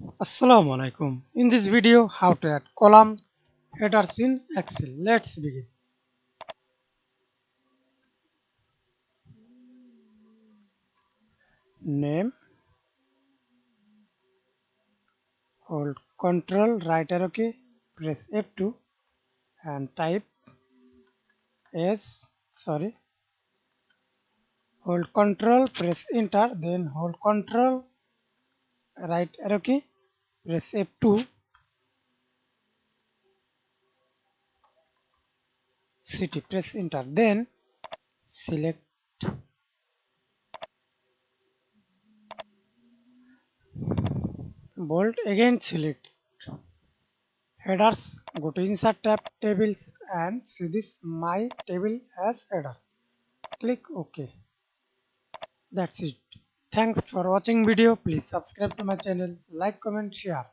Assalamu Walaikum. In this video, how to add column headers in Excel. Let's begin. Name, hold Control, right arrow key, press F2 and type hold Control, press Enter, then hold Control, right arrow key, press F2, city, press Enter, then select bold, again select headers, go to Insert tab, Tables and see this My Table as headers. Click OK. That's it. Thanks for watching video. Please subscribe to my channel, like, comment, share.